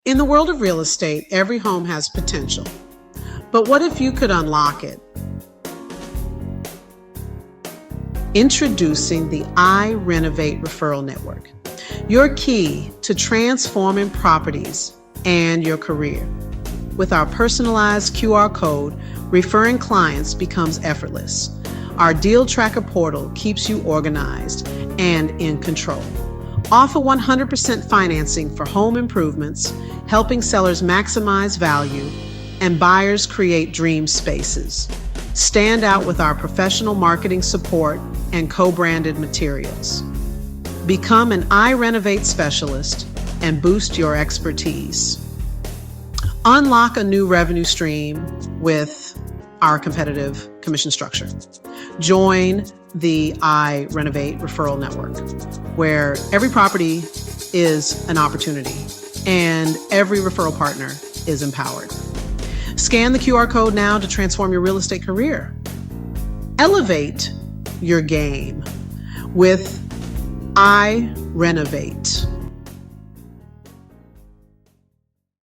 In the world of real estate, every home has potential. But what if you could unlock it? Introducing the I-Renovate Referral Network, your key to transforming properties and your career. With our personalized QR code, referring clients becomes effortless. Our deal tracker portal keeps you organized and in control. Offer 100% financing for home improvements, helping sellers maximize value and buyers create dream spaces. Stand out with our professional marketing support and co-branded materials. Become an I-Renovate Specialist and boost your expertise. Unlock a new revenue stream with our competitive commission structure. Join the I-Renovate Referral Network, where every property is an opportunity and every referral partner is empowered. Scan the QR code now to transform your real estate career. Elevate your game with I-Renovate.